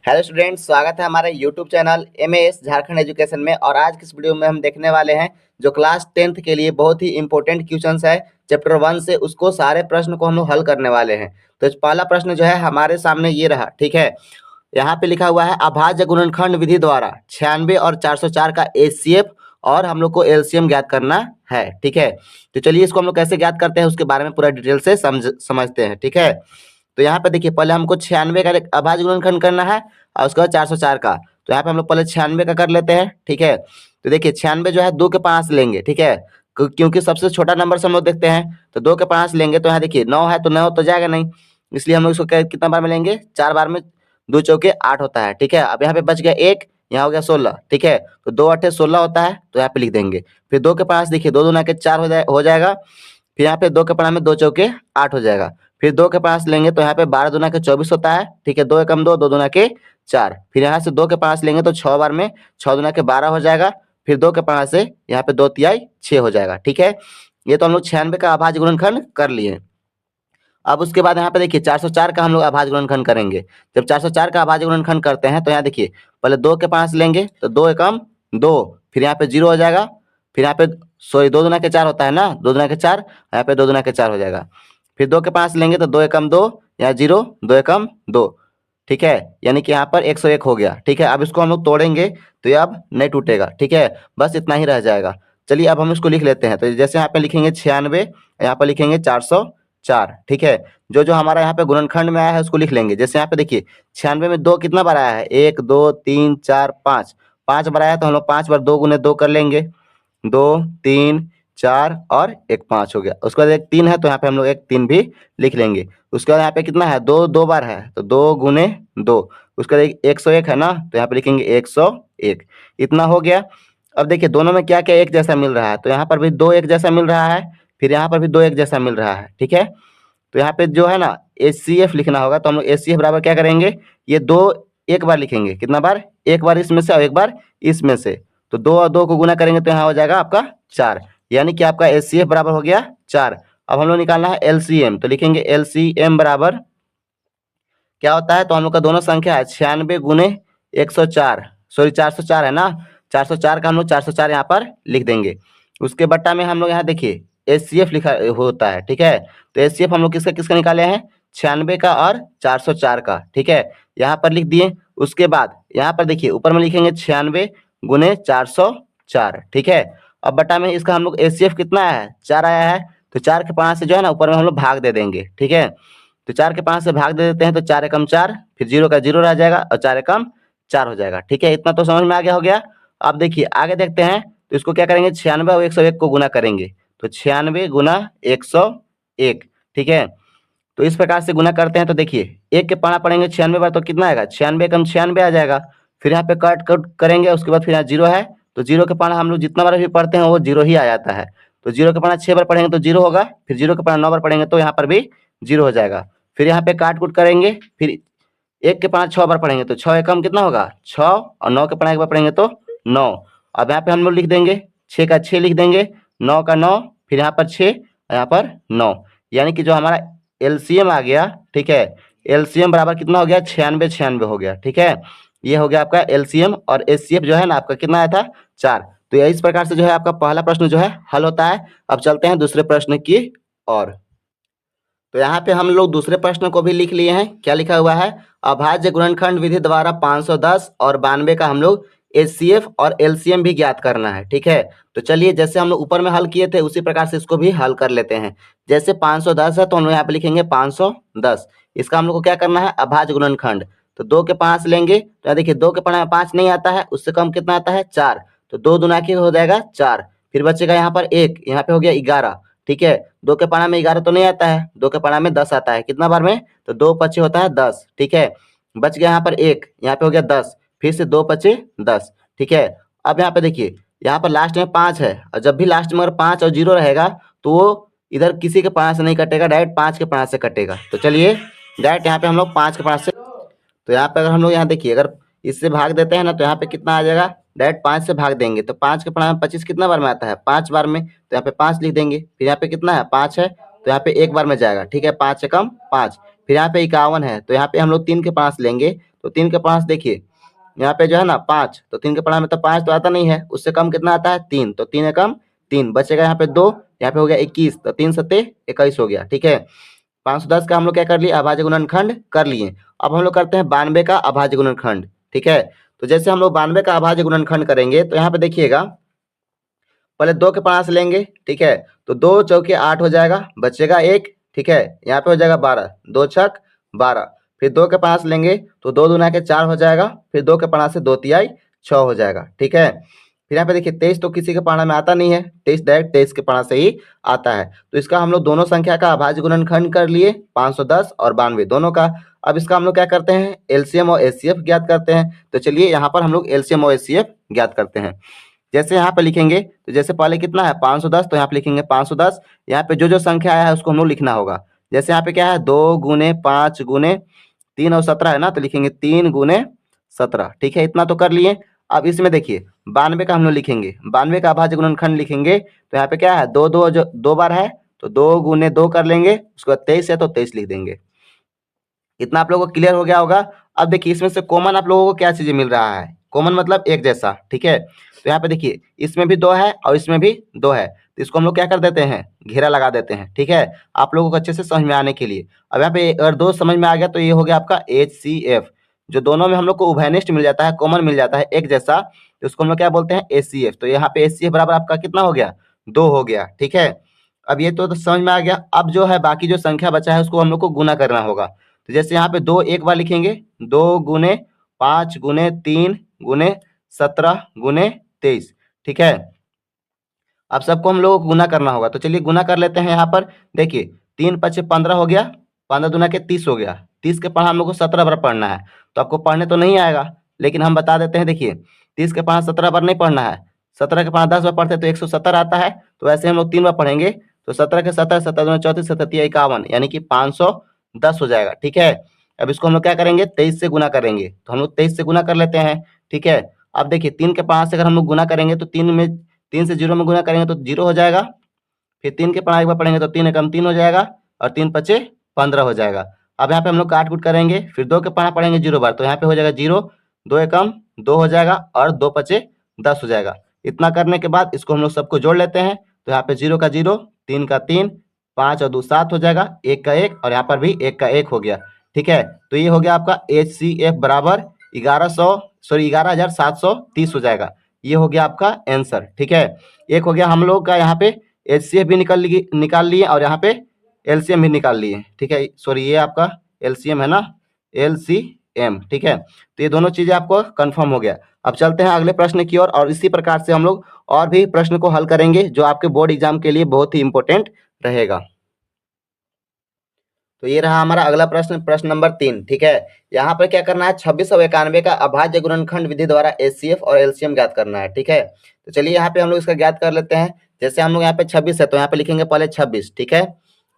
Hello students, स्वागत है हमारे YouTube channel MAS Jharkhand education में। और आज की इस वीडियो में हम देखने वाले हैं जो क्लास 10th के लिए बहुत ही इंपॉर्टेंट क्वेश्चंस है चैप्टर 1 से, उसको सारे प्रश्न को हम लोग हल करने वाले हैं। तो पहला प्रश्न जो है हमारे सामने ये रहा, ठीक है। यहाँ पे लिखा हुआ है अभाज्य गुणनखंड विधि द्वारा 96 और 404 का एचसीएफ और हम लोग को एलसीएम ज्ञात करना है, ठीक है। तो चलिए इसको हम लोग कैसे ज्ञात करते हैं उसके बारे में पूरा डिटेल से समझते हैं, ठीक है। तो यहाँ पे देखिए, पहले हमको 96 का अभाज्य गुणनखंड करना है और उसके बाद 404 का। तो यहाँ पे हम लोग पहले 96 का कर लेते हैं, ठीक है। तो देखिए 96 जो है 2 के पास लेंगे, ठीक है, क्योंकि सबसे छोटा नंबर से हम लोग देखते हैं। तो 2 के पास लेंगे तो यहाँ देखिए 9 है तो 9 तो जाएगा नहीं, इसलिए हम लोग इसको कितना बार में लेंगे, 4 बार में। 2 चौके 8 होता है, ठीक है। अब यहाँ पे बच गया 1, यहाँ हो गया 16, ठीक है। तो 2 8 16 होता है, तो यहाँ पे लिख देंगे। फिर 2 के पास देखिए 2 दूना के 4 हो जाएगा। फिर यहाँ पे 2 के पास में 2 चौके 8 हो जाएगा। फिर 2 के पास लेंगे तो यहाँ पे 12 दूना के 24 होता है, ठीक है। 2 एकम 2, 2 दूना के 4। फिर यहाँ से 2 के पास लेंगे तो 6 बार में 6 दूना के 12 हो जाएगा। फिर 2 के पास से यहाँ पे 2 तिहाई 6 हो जाएगा, ठीक है। ये तो हम लोग 96 का अभाज्य गुणनखंड कर लिए। अब उसके बाद यहाँ पे देखिए 404 का हम लोग अभाज्य गुणनखंड करेंगे। जब 404 का अभाज्य गुणनखंड करते हैं तो यहाँ देखिए पहले 2 के पास लेंगे तो 2 एकम 2, फिर यहाँ पे 0 हो जाएगा। फिर यहाँ पे सॉरी 2 दूना के 4 होता है ना, 2 दूना के 4, यहाँ पे 2 दूना के 4 हो जाएगा। फिर 2 के पास लेंगे तो 2 एकम 2, यहाँ 0, 2 एकम 2, ठीक है। यानी कि यहाँ पर 101 हो गया, ठीक है। अब इसको हम लोग तोड़ेंगे तो ये अब नहीं टूटेगा, ठीक है, बस इतना ही रह जाएगा। चलिए अब हम इसको लिख लेते हैं। तो जैसे यहाँ पे लिखेंगे 96, यहाँ पर लिखेंगे 404, ठीक है। जो जो हमारा यहाँ पे गुणनखंड में आया है उसको लिख लेंगे। जैसे यहाँ पे देखिए 96 में 2 कितना बार आया है, 1 2 3 4 5, 5 बार आया है तो हम लोग 5 बार 2 गुने 2 कर लेंगे। 2 3 4 और एक 5 हो गया। उसके बाद एक 3 है तो यहाँ पे हम लोग एक 3 भी लिख लेंगे। उसके बाद यहाँ पे कितना है, 2 2 बार है तो 2 गुने 2। उसके बाद 101 है ना, तो यहाँ पे लिखेंगे 101। इतना हो गया। अब देखिए दोनों में क्या क्या एक जैसा मिल रहा है, तो यहाँ पर भी 2 एक जैसा मिल रहा है, फिर यहाँ पर भी 2 एक जैसा मिल रहा है, ठीक है। तो यहाँ पे जो है ना एचसीएफ लिखना होगा, तो हम लोग एचसीएफ बराबर क्या करेंगे, ये 2 एक बार लिखेंगे। कितना बार, एक बार इसमें से और एक बार इसमें से। तो 2 और 2 को गुना करेंगे तो यहाँ हो जाएगा आपका 4, यानी कि आपका एचसीएफ बराबर हो गया 4। अब हम लोग निकालना है एलसीएम, तो लिखेंगे एलसीएम बराबर क्या होता है, तो हम लोग का दोनों संख्या है 96 गुने 104, सॉरी 404 है ना, 404 का हम लोग 404 यहाँ पर लिख देंगे। उसके बट्टा में हम लोग यहाँ देखिए एचसीएफ लिखा होता है, ठीक है। तो एचसीएफ हम लोग किसका किसका निकाले हैं, 96 का और 404 का, ठीक है, यहाँ पर लिख दिए। उसके बाद यहाँ पर देखिए ऊपर में लिखेंगे 96 गुने 404, ठीक है। अब बट्टा में इसका हम लोग एचसीएफ कितना आया है, 4 आया है, तो 4 के 5 से जो है ना ऊपर में हम लोग भाग दे देंगे, ठीक है। तो 4 के 5 से भाग दे देते हैं तो 4 एकम 4, फिर 0 का 0 रह जाएगा और 4 एकम 4 हो जाएगा, ठीक है। इतना तो समझ में आ गया हो गया। अब देखिए आगे देखते हैं, तो इसको क्या करेंगे, 96 और 101 को गुना करेंगे। तो 96 गुना 101, ठीक है। तो इस प्रकार से गुना करते हैं तो देखिए 1 के पाना पड़ेंगे 96 बार तो कितना आएगा, 96 एकम 96 आ जाएगा। फिर यहाँ पे कट कट करेंगे, उसके बाद फिर यहाँ 0 है, तो 0 के पाना हम लोग जितना बार भी पढ़ते हैं वो 0 ही आ जाता है। तो 0 के पाना 6 बार पढ़ेंगे तो 0 होगा, फिर 0 के पाना 9 बार पढ़ेंगे तो यहाँ पर भी 0 हो जाएगा। फिर यहाँ पे काट कूट करेंगे, फिर 1 के पाना 6 बार पढ़ेंगे तो 6 एकम कितना होगा 6, और 9 के पाना 1 बार पढ़ेंगे तो 9। अब यहाँ पे हम लोग लिख देंगे 6 का 6 लिख देंगे, 9 का 9, फिर यहाँ पर 6 यहाँ पर 9, यानी कि जो हमारा एलसीएम आ गया, ठीक है। एलसीएम बराबर कितना हो गया, 96 96 हो गया, ठीक है। ये हो गया आपका एलसीएम। और एचसीएफ जो है ना आपका कितना आया था, 4। तो इस प्रकार से जो है आपका पहला प्रश्न जो है हल होता है। अब चलते हैं दूसरे प्रश्न की ओर। तो यहाँ पे हम लोग दूसरे प्रश्न को भी लिख लिए हैं। क्या लिखा हुआ है, अभाज्य गुणनखंड विधि द्वारा 510 और 92 का हम लोग एचसीएफ और एलसीएम भी ज्ञात करना है, ठीक है। तो चलिए जैसे हम लोग ऊपर में हल किए थे उसी प्रकार से इसको भी हल कर लेते हैं। जैसे 510 है तो हम लोग यहाँ पे लिखेंगे 510। इसका हम लोग को क्या करना है, अभाज्य गुणनखंड। तो 2 के 5 लेंगे तो यहाँ देखिए 2 के पाना में 5 नहीं आता है, उससे कम कितना आता है 4, तो 2 दूना के हो जाएगा 4। फिर बचेगा यहाँ पर 1, यहाँ पे हो गया 11, ठीक है। 2 के पाना में 11 तो नहीं आता है, 2 के पाना में 10 आता है, कितना बार में, तो 2 पचे होता है 10, ठीक है। बच गया यहाँ पर 1, यहाँ पे हो गया 10, फिर से 2 पचे 10, ठीक है। अब यहाँ पे देखिए यहाँ पर लास्ट में 5 है, और जब भी लास्ट में अगर 5 और 0 रहेगा तो वो इधर किसी के पाना से नहीं कटेगा, डायरेक्ट 5 के पाना से कटेगा। तो चलिए डायरेक्ट यहाँ पे हम लोग 5 के पाना से, तो यहाँ पे अगर हम लोग यहाँ देखिए अगर इससे भाग देते हैं ना तो यहाँ पे कितना आ जाएगा, डायरेक्ट 5 से भाग देंगे तो 5 के पढ़ा में 25 कितना बार में आता है, 5 बार में, तो यहाँ पे 5 लिख देंगे। फिर यहाँ पे कितना है 5 है, तो यहाँ पे 1 बार में जाएगा, ठीक है, 5 से कम 5। फिर यहाँ पे 51 है तो यहाँ पे हम लोग 3 के 5 लेंगे तो 3 के 5 देखिए यहाँ पे जो है ना 5, तो 3 के 5 में तो 5 तो आता नहीं है, उससे कम कितना आता है 3, तो 3 एकम 3 बचेगा यहाँ पे 2, यहाँ पे हो गया 21, तो 3 सत्ते 21 हो गया। ठीक है, 510 का हम लोग क्या कर लिए, अभाज्य गुणनखंड कर लिए। अब हम लोग करते हैं 92 का अभाज्य गुणनखंड। ठीक है, तो जैसे हम लोग 92 का अभाज्य गुणनखंड करेंगे तो यहाँ पे देखिएगा पहले 2 के 5 लेंगे। ठीक है, तो 2 चौके 8 हो जाएगा, बचेगा 1। ठीक है, यहाँ पे हो जाएगा 12, 2 छक 12। फिर 2 के 5 लेंगे तो 2 दूना के 4 हो जाएगा, फिर 2 के 5 से 2 तिहाई 6 हो जाएगा। ठीक है, फिर यहाँ पे देखिए 23 तो किसी के पाना में आता नहीं है, 23 डायरेक्ट 23 के पाना से ही आता है। तो इसका हम लोग दोनों संख्या का अभाज्य गुणनखंड कर लिए, 510 और 92 दोनों का। अब इसका हम लोग क्या करते हैं, एलसीएम और एचसीएफ ज्ञात करते हैं। तो चलिए यहाँ पर हम लोग एलसीएम और एचसीएफ ज्ञात करते हैं। जैसे यहाँ पे लिखेंगे तो जैसे पहले कितना है 510, तो यहाँ पे लिखेंगे 510। यहाँ पे जो जो संख्या आया है उसको हम लोग लिखना होगा। जैसे यहाँ पे क्या है 2 गुने 5 गुने 3 और 17 है ना, तो लिखेंगे 3 गुने 17। ठीक है, इतना तो कर लिए। अब इसमें देखिए 92 का हम लोग लिखेंगे, 92 का अभाज्य गुणनखंड लिखेंगे। तो यहाँ पे क्या है 2 2 जो 2 बार है, तो 2 गुने 2 कर लेंगे, उसके बाद 23 है तो 23 लिख देंगे। इतना आप लोगों को क्लियर हो गया होगा। अब देखिए इसमें से कॉमन आप लोगों को क्या चीजें मिल रहा है, कॉमन मतलब एक जैसा। ठीक है, तो यहाँ पे देखिए इसमें भी 2 है और इसमें भी 2 है, तो इसको हम लोग क्या कर देते हैं, घेरा लगा देते हैं। ठीक है, आप लोगों को अच्छे से समझ में आने के लिए। अब यहाँ पे अगर 2 समझ में आ गया तो ये हो गया आपका HCF। जो दोनों में हम लोग को उभयनिष्ठ मिल जाता है, कॉमन मिल जाता है एक जैसा, तो उसको हम लोग क्या बोलते हैं HCF। तो यहाँ पे HCF बराबर आपका कितना हो गया, 2 हो गया। ठीक है, अब ये तो समझ में आ गया। अब जो है बाकी जो संख्या बचा है उसको हम लोग को गुना करना होगा। तो जैसे यहाँ पे 2 एक बार लिखेंगे, 2 गुने 5 गुने 3 गुने 17 गुने 23। ठीक है, अब सबको हम लोगों को गुना करना होगा। तो चलिए गुना कर लेते हैं। यहाँ पर देखिए 3 पचे 15 हो गया, 15 दूना के 30 हो गया, 30 के पढ़ा हम लोग को 17 बार पढ़ना है। तो आपको पढ़ने तो नहीं आएगा, लेकिन हम बता देते हैं। देखिए 30 के पढ़ा 17 बार नहीं पढ़ना है, 17 के पढ़ा 10 बार पढ़ते तो 170 आता है। तो ऐसे हम लोग 3 बार पढ़ेंगे, तो 17 के 17, 17 दूना 34, 37 51, यानी कि 510 हो जाएगा। ठीक है, अब इसको हम लोग क्या करेंगे 23 से गुना करेंगे, तो हम लोग 23 से गुना कर लेते हैं। ठीक है, अब देखिए 3 के 5 से अगर हम लोग गुना करेंगे तो 3 से 0 में गुना करेंगे तो 0 हो जाएगा। फिर 3 के 5 एक बार पढ़ेंगे तो 3 एकम 3 हो जाएगा, और 3 पचे 15 हो जाएगा। अब यहाँ पे हम लोग काट कूट करेंगे, फिर 2 के 5 पढ़ेंगे 0 बार, तो यहाँ पे हो जाएगा 0, 2 एकम 2 हो जाएगा, और 2 पचे 10 हो जाएगा। इतना करने के बाद इसको हम लोग सबको जोड़ लेते हैं। तो यहाँ पे 0 का 0, 3 का 3, 5 और 2 7 हो जाएगा, 1 का 1, और यहाँ पर भी 1 का 1 हो गया। ठीक है, तो ये हो गया आपका HCF बराबर 11,730 हो जाएगा। ये हो गया आपका आंसर। ठीक है, एक हो गया हम लोग का यहाँ पे HCF भी निकाल लिए और यहाँ पे LCM भी निकाल लिए। ठीक है, सॉरी ये आपका LCM है ना, LCM। ठीक है, तो ये दोनों चीजें आपको कंफर्म हो गया। अब चलते हैं अगले प्रश्न की ओर, और इसी प्रकार से हम लोग और भी प्रश्न को हल करेंगे जो आपके बोर्ड एग्जाम के लिए बहुत ही इंपॉर्टेंट रहेगा। तो ये रहा हमारा अगला प्रश्न, प्रश्न नंबर 3। ठीक है, यहाँ पर क्या करना है 26 और 91 का अभाज्य गुणनखंड विधि द्वारा HCF और LCM ज्ञात करना है। ठीक है, तो चलिए यहाँ पे हम लोग इसका ज्ञात कर लेते हैं। जैसे हम लोग यहाँ पे 26 है तो यहाँ पे लिखेंगे पहले 26। ठीक है,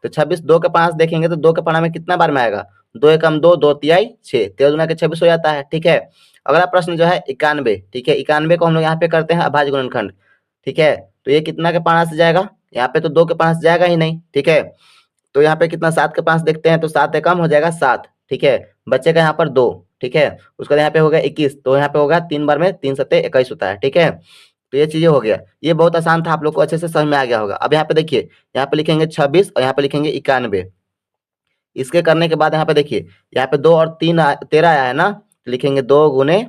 तो 26 2 के 5 देखेंगे तो 2 के पढ़ा में कितना बार में आएगा, 2 एकम 2, 2 तिहाई 6, 13 दूना के 26 हो जाता है। ठीक है, अगला प्रश्न जो है 91। ठीक है, 91 को हम लोग यहाँ पे करते हैं अभाज्य गुणनखंड। ठीक है, तो ये कितना के पाना से जाएगा, यहाँ पे तो 2 के पाना से जाएगा ही नहीं। ठीक है, तो यहाँ पे कितना 7 के 5 देखते हैं, तो 7 एकम हो जाएगा 7। ठीक है, बचेगा यहाँ पर 2। ठीक है, उसके बाद यहाँ पे होगा 21, तो यहाँ पे होगा 3 बार में 3 सत्ते 21 होता है। ठीक है, तो ये चीजें हो गया, ये बहुत आसान था, आप लोग को अच्छे से समझ में आ गया होगा। अब यहाँ पे देखिए, यहाँ पे लिखेंगे 26 और यहाँ पे लिखेंगे 91। इसके करने के बाद यहाँ पे देखिए, यहाँ पे 2 और 3 13 आया है ना, तो लिखेंगे 2 गुने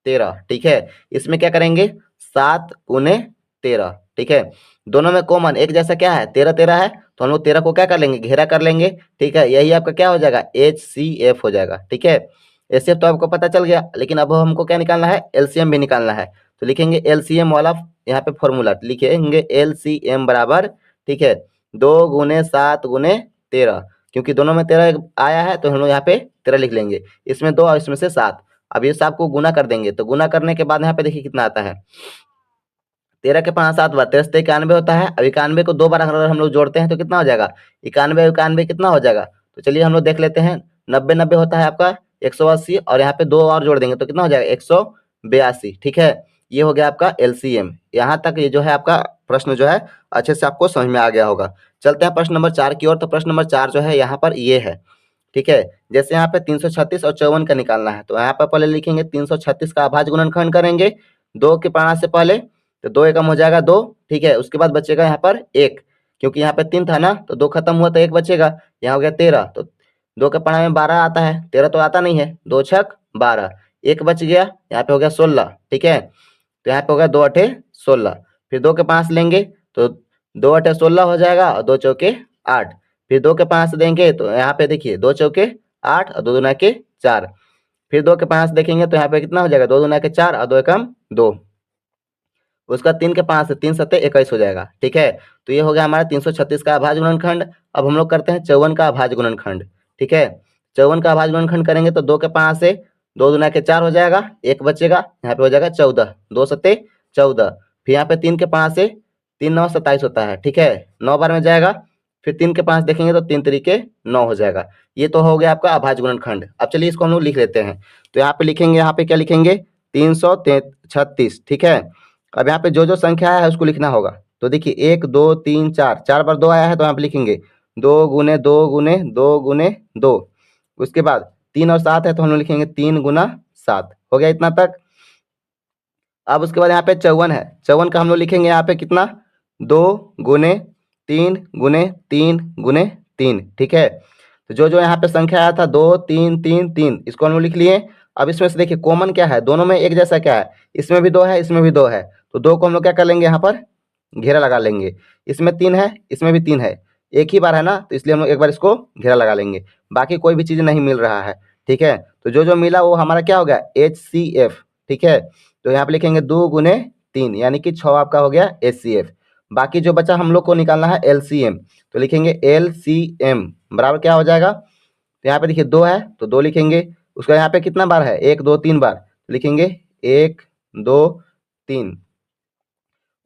13। ठीक है, इसमें क्या करेंगे 7 गुने 13। ठीक है, दोनों में कॉमन एक जैसा क्या है 13 13 है, तो हम लोग 13 को क्या कर लेंगे, घेरा कर लेंगे। ठीक है, यही आपका क्या हो जाएगा HCF हो जाएगा। ठीक है, HCF तो आपको पता चल गया, लेकिन अब हमको क्या निकालना है, LCM भी निकालना है। तो लिखेंगे LCM वाला यहाँ पे फॉर्मूला लिखेंगे, LCM बराबर, ठीक है 2 गुने 7 गुने 13, क्योंकि दोनों में 13 आया है तो हम लोग यहाँ पे 13 लिख लेंगे, इसमें 2 और इसमें से 7। अब ये सब को गुना कर देंगे, तो गुना करने के बाद यहाँ पे देखिए कितना आता है, 13 के 5 7 बार 13 से 91 होता है। अब 91 को 2 बार अगर हम लोग जोड़ते हैं तो कितना हो जाएगा, 91 91 कितना हो जाएगा, तो चलिए हम लोग देख लेते हैं। 90 90 होता है आपका 180, और यहाँ पे 2 और जोड़ देंगे तो कितना हो जाएगा 182। ठीक है, ये हो गया आपका LCM। यहाँ तक ये जो है आपका प्रश्न जो है अच्छे से आपको समझ में आ गया होगा। चलते हैं प्रश्न नंबर 4 की ओर। तो प्रश्न नंबर 4 जो है यहाँ पर ये है, ठीक है। जैसे यहाँ पे 336 और 54 का निकालना है, तो यहाँ पर पहले लिखेंगे 336 का अभाज्य गुणनखंड करेंगे 2 के पाना से पहले, तो 2 एकम हो जाएगा 2, ठीक है। उसके बाद बचेगा यहाँ पर 1, क्योंकि यहाँ पे 3 था ना, तो 2 खत्म हुआ तो 1 बचेगा। यहाँ हो गया 13, तो 2 के पाना में 12 आता है, 13 तो आता नहीं है, 2 छक 12, 1 बच गया, यहाँ पे हो गया 16, ठीक है। तो यहाँ पे हो गया 2 अठे 16, फिर 2 के 5 लेंगे तो 2 अठे 16 हो जाएगा और 2 चौके 8, फिर 2 के 5 देंगे तो यहाँ पे देखिए 2 चौके 8 और 2 दूना के 4, फिर 2 के 5 देखेंगे तो यहाँ पे कितना हो जाएगा 2 दूना के 4 और 2 एकम 2, उसका 3 के 5 से 3 सत्ते 21 हो जाएगा, ठीक है। तो ये हो गया हमारा 336 का अभाज्य गुणनखंड। अब हम लोग करते हैं 54 का अभाज्य गुणनखंड, ठीक है। 54 का अभाज्य गुणनखंड करेंगे तो 2 के 5 से 2 दूना के 4 हो जाएगा, 1 बचेगा, यहाँ पे हो जाएगा 14, 2 सत्ते 14, फिर यहाँ पे 3 के 5 से 3 9 27 होता है, ठीक है, 9 बार में जाएगा, फिर 3 के 5 देखेंगे तो 3 तरीके 9 हो जाएगा। ये तो हो गया आपका अभाज्य गुणनखंड। अब चलिए इसको हम लोग लिख लेते हैं, तो यहाँ पे लिखेंगे, यहाँ पे क्या लिखेंगे 336, ठीक है। अब यहाँ पे जो जो संख्या है उसको लिखना होगा, तो देखिए 1 2 3 4, 4 बार 2 आया है तो यहाँ पे लिखेंगे 2 गुने 2 गुने 2 गुने 2, उसके बाद 3 और 7 है तो हम लोग लिखेंगे 3 गुना 7, हो गया इतना तक। अब उसके बाद यहाँ पे 54 है, 54 का हम लोग लिखेंगे यहाँ पे कितना 2 गुने 3 गुने 3 गुने 3, ठीक है। तो जो जो यहाँ पे संख्या आया था 2 3 3 3, इसको हम लोग लिख लिए। अब इसमें से देखिए कॉमन क्या है, दोनों में एक जैसा क्या है, इसमें भी 2 है, इसमें भी 2 है, तो 2 को हम लोग क्या कर लेंगे यहाँ पर घेरा लगा लेंगे। इसमें 3 है, इसमें भी 3 है, एक ही बार है ना, तो इसलिए हम लोग एक बार इसको घेरा लगा लेंगे, बाकी कोई भी चीज़ नहीं मिल रहा है, ठीक है। तो जो जो मिला वो हमारा क्या हो गया HCF, ठीक है। तो यहाँ पे लिखेंगे 2 गुने 3 यानी कि 6 आपका हो गया HCF। बाकी जो बचा हम लोग को निकालना है LCM, तो लिखेंगे LCM बराबर क्या हो जाएगा, तो यहाँ पे देखिए 2 है तो 2 लिखेंगे, उसका यहाँ पे कितना बार है 1 2 3 बार, लिखेंगे 1 2 3।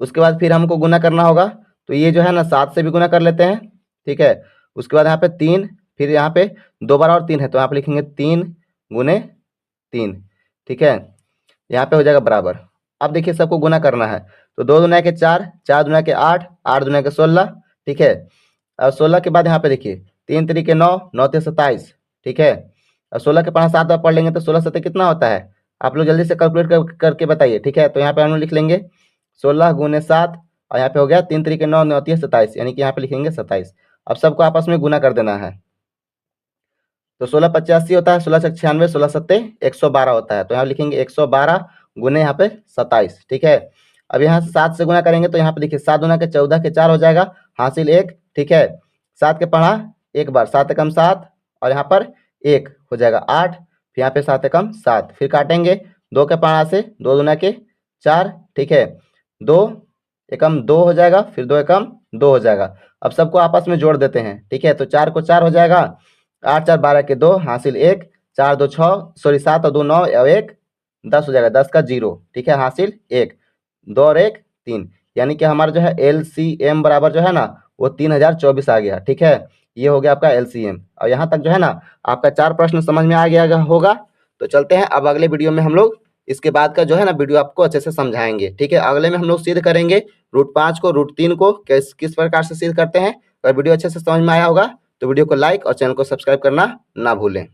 उसके बाद फिर हमको गुना करना होगा, तो ये जो है ना 7 से भी गुना कर लेते हैं, ठीक है। उसके बाद यहाँ पे 3, फिर यहाँ पे 2 बार और 3 है तो यहाँ पे लिखेंगे 3 गुने 3, ठीक है, यहाँ पे हो जाएगा बराबर। अब देखिए सबको गुना करना है, तो 2 दूना के 4, 4 दूना के 8, 8 दूना के 16, ठीक है। और 16 के बाद यहाँ पे देखिए 3 तरीके 9, 9 ते 27, ठीक है। और 16 के 5 7 बार पढ़ लेंगे तो 16 सत्ते कितना होता है, आप लोग जल्दी से कैलकुलेट करके बताइए, ठीक है। तो यहाँ पे हम लोग लिख लेंगे 16 गुने 7, और यहाँ पे हो गया 3 तरीके 9, 9 तिया 27, यानी कि यहाँ पे लिखेंगे 27। अब सबको आपस में गुना कर देना है, तो 16 85 होता है, 16 छक 96, 16 सत्ते 112 होता है, तो यहाँ लिखेंगे 112 गुने यहाँ पे 27, ठीक है। अब यहाँ से 7 से गुना करेंगे तो यहाँ पे देखिए 7 गुना के 14 के 4 हो जाएगा, हासिल 1, ठीक है। 7 के पढ़ा एक बार, 7 एकम 7, और यहाँ पर 1 हो जाएगा 8, फिर यहाँ पे 7 एकम 7, फिर काटेंगे 2 के पढ़ा से 2 गुना के 4, ठीक है, 2 एकम 2 हो जाएगा, फिर 2 एकम 2 हो जाएगा। अब सबको आपस में जोड़ देते हैं, ठीक है। तो 4 को 4 हो जाएगा, 8 4 12 के 2, हासिल 1, 4 2 6, सॉरी 7 और 2 9 और 1 10 हो जाएगा, 10 का 0, ठीक है, हासिल 1, 2 और 1 3, यानी कि हमारा जो है LCM बराबर जो है ना वो 3024 आ गया, ठीक है। ये हो गया आपका LCM। और यहाँ तक जो है ना आपका 4 प्रश्न समझ में आ गया होगा। तो चलते हैं अब अगले वीडियो में हम लोग इसके बाद का जो है ना वीडियो आपको अच्छे से समझाएंगे, ठीक है। अगले में हम लोग सिद्ध करेंगे √5 को √3 को किस प्रकार से सिद्ध करते हैं। अगर वीडियो अच्छे से समझ में आया होगा तो वीडियो को लाइक और चैनल को सब्सक्राइब करना ना भूलें।